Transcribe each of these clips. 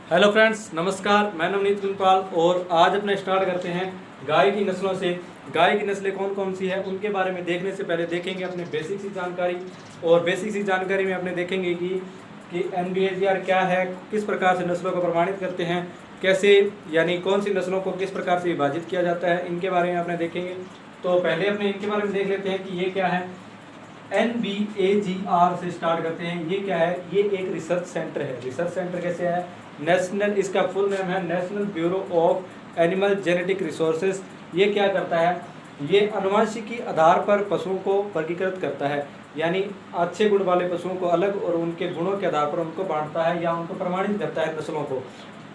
Hello friends, नमस्कार। मैं नवनीत गुनपाल और आज अपने स्टार्ट करते हैं गाय की नस्लों से। गाय की नस्लें कौन कौन सी है उनके बारे में देखने से पहले देखेंगे अपने बेसिक सी जानकारी। और बेसिक सी जानकारी में अपने देखेंगे कि NBAGR क्या है, किस प्रकार से नस्लों को प्रमाणित करते हैं, कैसे यानी कौन सी नस्लों को किस प्रकार से विभाजित किया जाता है, इनके बारे में अपने देखेंगे। तो पहले अपने इनके बारे में देख लेते हैं कि ये क्या है। NBAGR से स्टार्ट करते हैं। ये क्या है? ये एक रिसर्च सेंटर है। रिसर्च सेंटर कैसे है? नेशनल, इसका फुल नेम है national bureau of animal genetic resources. ये क्या करता है? ये अनुवांशिकी आधार पर पशुओं को वर्गीकृत करता है, यानी अच्छे गुण वाले पशुओं को अलग और उनके गुणों के आधार पर उनको बांटता है या उनको प्रमाणित करता है नस्लों को।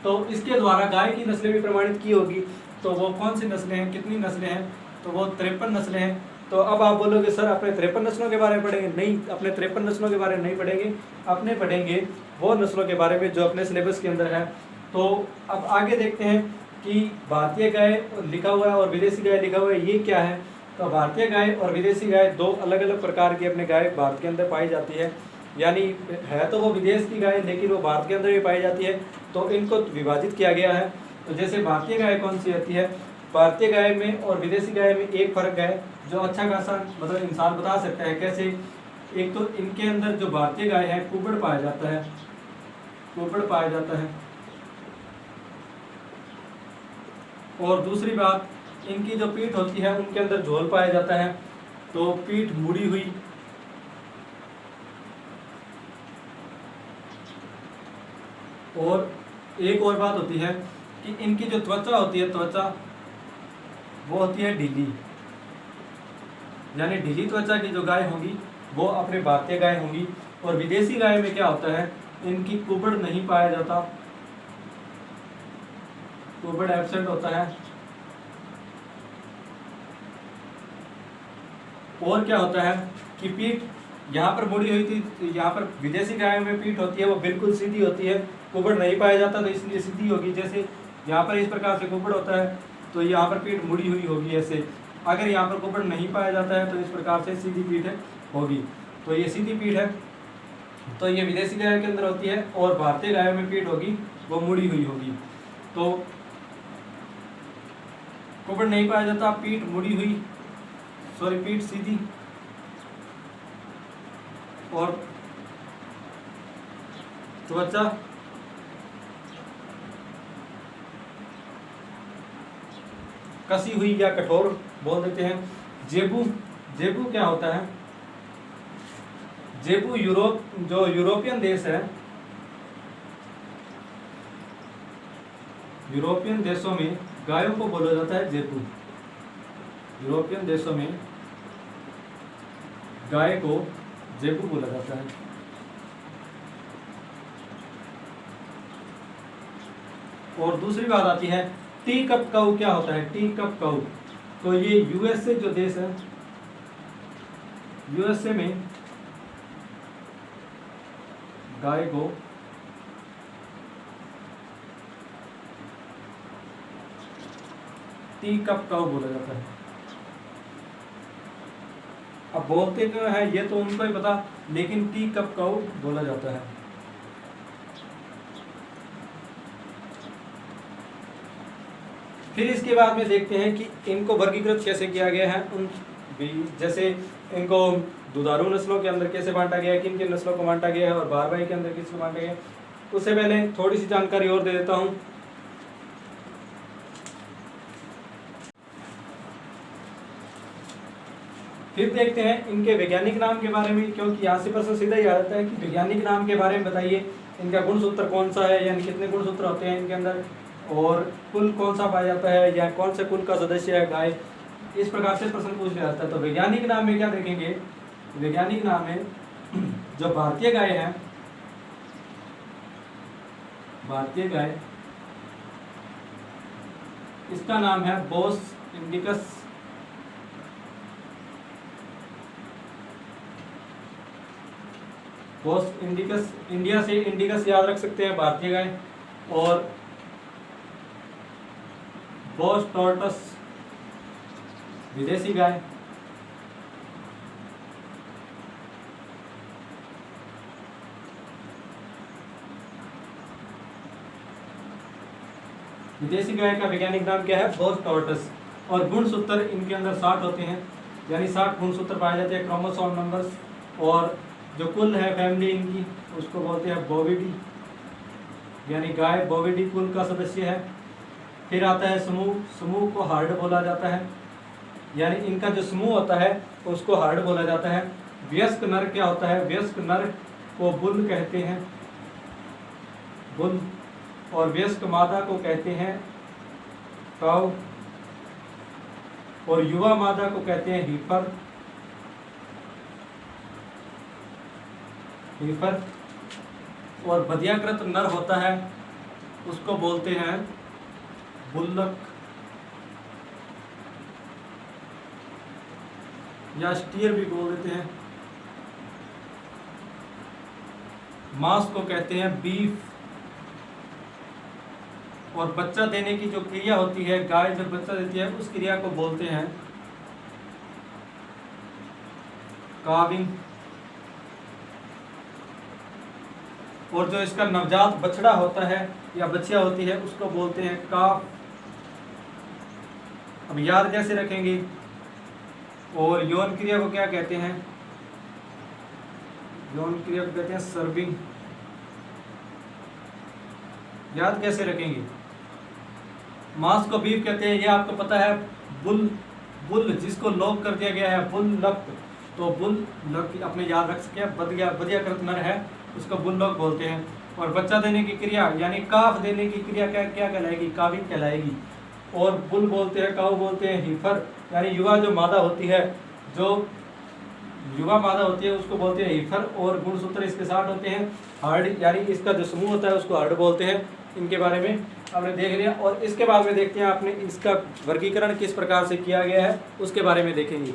तो इसके द्वारा गाय की नस्लें भी प्रमाणित की होगी। तो वो कौन सी नस्लें हैं, कितनी नस्लें हैं? तो वो 53 नस्लें हैं। तो अब आप बोलोगे सर अपने 53 नस्लों के बारे में पढ़ेंगे? नहीं, अपने 53 नस्लों के बारे में नहीं पढ़ेंगे, अपने पढ़ेंगे वो नस्लों के बारे में जो अपने सिलेबस के अंदर है। तो अब आगे देखते हैं कि भारतीय गाय लिखा हुआ है और विदेशी गाय लिखा हुआ है, ये क्या है? तो भारतीय गाय और विदेशी गाय दो अलग अलग प्रकार की अपने गाय भारत के अंदर पाई जाती है, यानी है तो वो विदेश की गाय लेकिन वो भारत के अंदर भी पाई जाती है। तो इनको विभाजित किया गया है। तो जैसे भारतीय गाय कौन सी होती है? भारतीय गाय में और विदेशी गाय में एक फर्क है जो अच्छा खासा मतलब इंसान बता सकता है। कैसे? एक तो इनके अंदर जो भारतीय गाय है कुबड़ पाया जाता है, कुबड़ पाया जाता है। और दूसरी बात, इनकी जो पीठ होती है उनके अंदर झोल पाया जाता है, तो पीठ मुड़ी हुई। और एक और बात होती है कि इनकी जो त्वचा होती है, त्वचा वो होती है ढीली, यानी ढीली त्वचा की जो गाय होंगी वो अपने भारतीय गाय होंगी। और विदेशी गाय में क्या होता है, इनकी कुबड़ नहीं पाया जाता, कुबड़ एब्सेंट होता है। और क्या होता है कि पीठ यहाँ पर मुड़ी हुई थी, यहाँ पर विदेशी गाय में पीठ होती है वो बिल्कुल सीधी होती है, कुबड़ नहीं पाया जाता तो इसलिए सीधी होगी। जैसे यहाँ पर इस प्रकार से कुबड़ होता है तो यहाँ पर पीठ मुड़ी हुई होगी ऐसे। अगर यहाँ पर कुबड़ नहीं पाया जाता है तो इस प्रकार से सीधी पीठ होगी। तो ये सीधी पीठ है, तो ये विदेशी गाय के अंदर होती है। और भारतीय गाय में पीठ होगी वो मुड़ी हुई होगी। तो कुबड़ नहीं पाया जाता, पीठ मुड़ी हुई, सॉरी पीठ सीधी, और त्वचा कसी हुई या कठोर बोल देते हैं। जेबू, जेबू क्या होता है? जेबू जो यूरोपियन देश है, यूरोपियन देशों में गायों को बोला जाता है जेबू। यूरोपियन देशों में गाय को जेबू बोला जाता है। और दूसरी बात आती है टी कप काऊ क्या होता है? टी कप काऊ, तो ये यूएसए जो देश है, यूएसए में गाय को टी कप काऊ बोला जाता है। अब बोलते क्यों है ये तो उनको ही पता, लेकिन टी कप काऊ बोला जाता है। फिर इसके बाद में देखते हैं कि इनको वर्गीकृत कैसे किया गया है। उन जैसे इनको दुधारू नस्लों के अंदर कैसे बांटा गया है, किन किन नस्लों को बांटा गया है, और भारवाही के अंदर किसको बांटा गया है। उससे पहले थोड़ी सी जानकारी और दे देता हूँ। फिर देखते हैं इनके वैज्ञानिक नाम के बारे में, क्योंकि यहाँ से प्रश्न सीधा ही आ जाता है कि वैज्ञानिक नाम के बारे में बताइए, इनका गुणसूत्र कौन सा है, यानी कितने गुणसूत्र होते हैं इनके अंदर, और कुल कौन सा पाया जाता है, या कौन से कुल का सदस्य है गाय। इस प्रकार से प्रश्न पूछ लिया जाता है। तो वैज्ञानिक नाम में क्या देखेंगे? वैज्ञानिक नाम में जो भारतीय गाय है, भारतीय गाय, इसका नाम है Bose indicus. Bose indicus, India से इंडिकस याद रख सकते हैं भारतीय गाय। और बोस टॉर्टस विदेशी गाय। विदेशी गाय का वैज्ञानिक नाम क्या है? बोस टॉर्टस। और गुणसूत्र इनके अंदर 60 होते हैं, यानी 60 गुणसूत्र पाए जाते हैं, क्रोमोसोम नंबर्स। और जो कुल है फैमिली इनकी, उसको बोलते हैं बोविडी, यानी गाय बोविडी कुल का सदस्य है। फिर आता है समूह, समूह को हर्ड बोला जाता है, यानी इनका जो समूह होता है उसको हर्ड बोला जाता है। वयस्क नर क्या होता है? वयस्क नर को बुल कहते हैं, बुल। और वयस्क मादा को कहते हैं काउ, और युवा मादा को कहते हैं हीफर, हीफर। और बधियाकृत नर होता है उसको बोलते हैं बुल्लक या स्टीयर भी बोल देते हैं। मांस को कहते हैं बीफ। और बच्चा देने की जो क्रिया होती है, गाय जब बच्चा देती है उस क्रिया को बोलते हैं काविंग। और जो इसका नवजात बछड़ा होता है या बच्चिया होती है उसको बोलते हैं काफ। अब याद कैसे रखेंगे? और यौन क्रिया को क्या कहते हैं? यौन क्रिया को कहते हैं सर्विंग। याद कैसे रखेंगे? मांस को बीफ कहते हैं, ये आपको पता है। बुल, बुल जिसको लॉक कर दिया गया है, बुल लक, तो बुल लक अपने याद रख सके। बधियाकृत नर है उसको बुल लक बोलते हैं। और बच्चा देने की क्रिया यानी काफ देने की क्रिया क्या क्या कहलाएगी? काविंग कहलाएगी। और बुल बोलते हैं, काऊ बोलते हैं हीफर, यानी युवा जो मादा होती है, जो युवा मादा होती है उसको बोलते हैं हीफर। और गुणसूत्र इसके 60 होते हैं। हार्ड यानी इसका जो समूह होता है उसको हार्ड बोलते हैं। इनके बारे में आपने देख लिया। और इसके बाद में देखते हैं आपने इसका वर्गीकरण किस प्रकार से किया गया है, उसके बारे में देखेंगे।